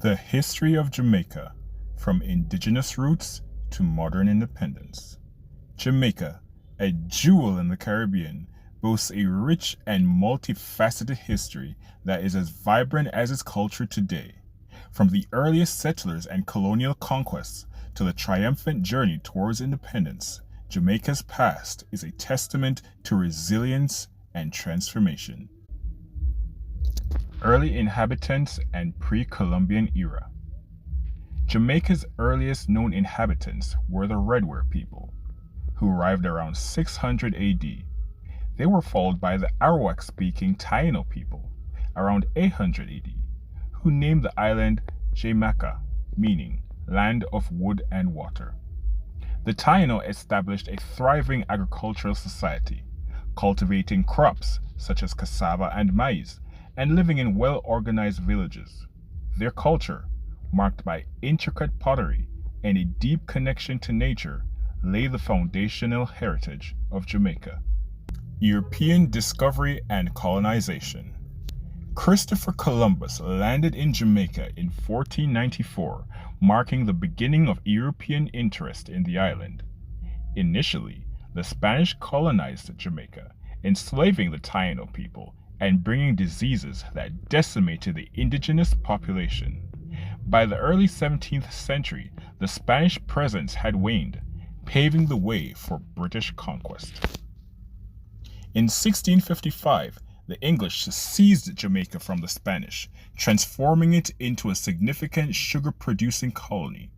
The history of Jamaica, from indigenous roots to modern independence. Jamaica, a jewel in the Caribbean, boasts a rich and multifaceted history that is as vibrant as its culture today. From the earliest settlers and colonial conquests to the triumphant journey towards independence, Jamaica's past is a testament to resilience and transformation. Early inhabitants and pre-Columbian era. Jamaica's earliest known inhabitants were the Redware people, who arrived around 600 AD. They were followed by the Arawak-speaking Taíno people, around 800 AD, who named the island Xaymaca, meaning land of wood and water. The Taíno established a thriving agricultural society, cultivating crops such as cassava and maize, and living in well-organized villages. Their culture, marked by intricate pottery and a deep connection to nature, lay the foundational heritage of Jamaica. European discovery and colonization. Christopher Columbus landed in Jamaica in 1494, marking the beginning of European interest in the island. Initially, the Spanish colonized Jamaica, enslaving the Taíno people and bringing diseases that decimated the indigenous population. By the early 17th century, the Spanish presence had waned, paving the way for British conquest. In 1655, the English seized Jamaica from the Spanish, transforming it into a significant sugar-producing colony.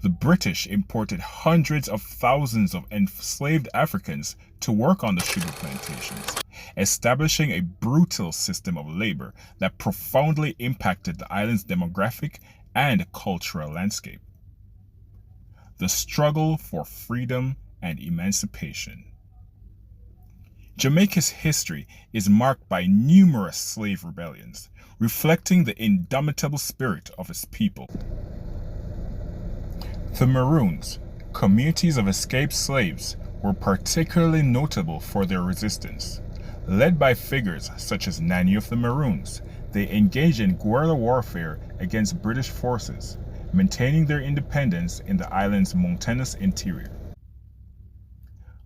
The British imported hundreds of thousands of enslaved Africans to work on the sugar plantations, establishing a brutal system of labor that profoundly impacted the island's demographic and cultural landscape. The struggle for freedom and emancipation. Jamaica's history is marked by numerous slave rebellions, reflecting the indomitable spirit of its people. The Maroons, communities of escaped slaves, were particularly notable for their resistance. Led by figures such as Nanny of the Maroons, they engaged in guerrilla warfare against British forces, maintaining their independence in the island's mountainous interior.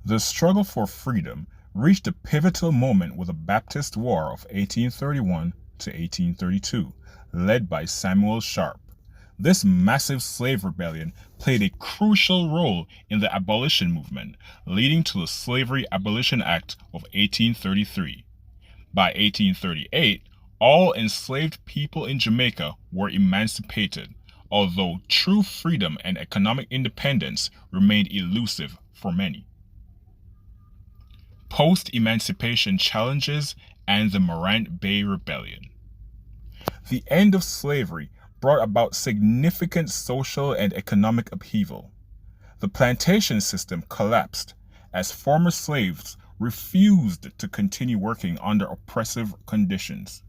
The struggle for freedom reached a pivotal moment with the Baptist War of 1831 to 1832, led by Samuel Sharp. This massive slave rebellion played a crucial role in the abolition movement, leading to the Slavery Abolition Act of 1833. By 1838, all enslaved people in Jamaica were emancipated, although true freedom and economic independence remained elusive for many. Post-emancipation challenges and the Morant Bay Rebellion. The end of slavery brought about significant social and economic upheaval. The plantation system collapsed as former slaves refused to continue working under oppressive conditions.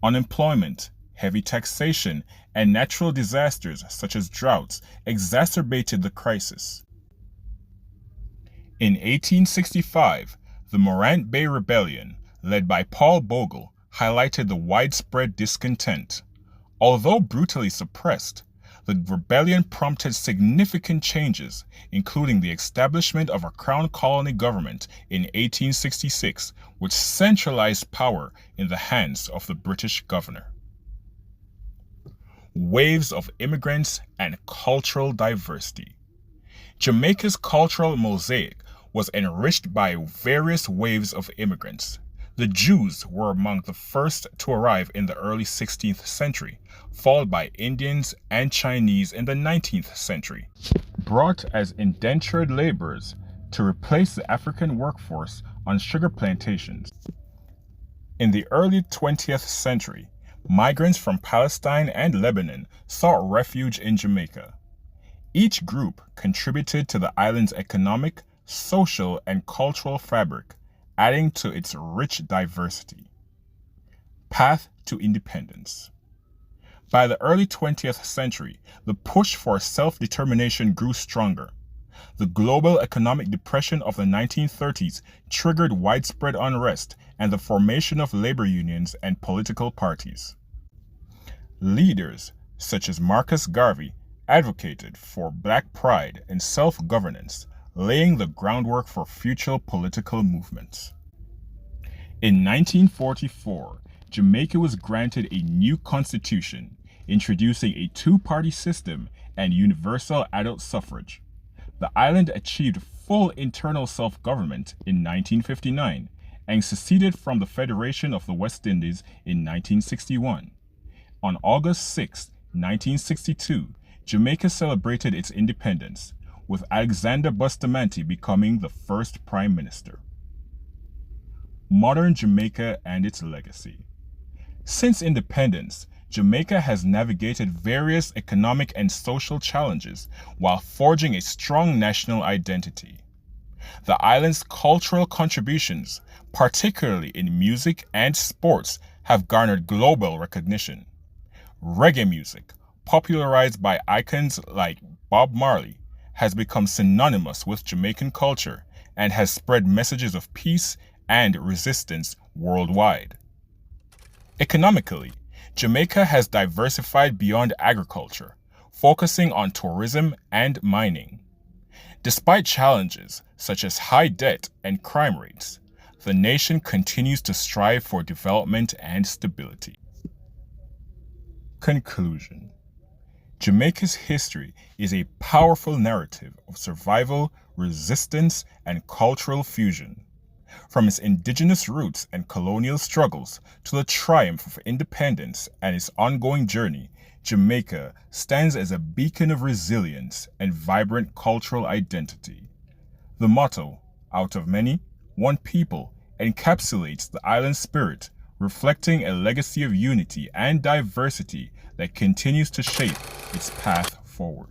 Unemployment, heavy taxation, and natural disasters such as droughts exacerbated the crisis. In 1865, the Morant Bay Rebellion, led by Paul Bogle, highlighted the widespread discontent. Although brutally suppressed, the rebellion prompted significant changes, including the establishment of a crown colony government in 1866, which centralized power in the hands of the British governor. Waves of immigrants and cultural diversity. Jamaica's cultural mosaic was enriched by various waves of immigrants. The Jews were among the first to arrive in the early 16th century, followed by Indians and Chinese in the 19th century, brought as indentured laborers to replace the African workforce on sugar plantations. In the early 20th century, migrants from Palestine and Lebanon sought refuge in Jamaica. Each group contributed to the island's economic, social, and cultural fabric, adding to its rich diversity. Path to independence. By the early 20th century, the push for self-determination grew stronger. The global economic depression of the 1930s triggered widespread unrest and the formation of labor unions and political parties. Leaders such as Marcus Garvey advocated for black pride and self-governance, laying the groundwork for future political movements. In 1944, Jamaica was granted a new constitution, introducing a two-party system and universal adult suffrage. The island achieved full internal self-government in 1959 and seceded from the Federation of the West Indies in 1961. On August 6, 1962, Jamaica celebrated its independence, with Alexander Bustamante becoming the first prime minister. Modern Jamaica and its legacy. Since independence, Jamaica has navigated various economic and social challenges while forging a strong national identity. The island's cultural contributions, particularly in music and sports, have garnered global recognition. Reggae music, popularized by icons like Bob Marley, has become synonymous with Jamaican culture and has spread messages of peace and resistance worldwide. Economically, Jamaica has diversified beyond agriculture, focusing on tourism and mining. Despite challenges such as high debt and crime rates, the nation continues to strive for development and stability. Conclusion. Jamaica's history is a powerful narrative of survival, resistance, and cultural fusion. From its indigenous roots and colonial struggles to the triumph of independence and its ongoing journey, Jamaica stands as a beacon of resilience and vibrant cultural identity. The motto, "Out of many, one people," encapsulates the island's spirit, reflecting a legacy of unity and diversity that continues to shape its path forward.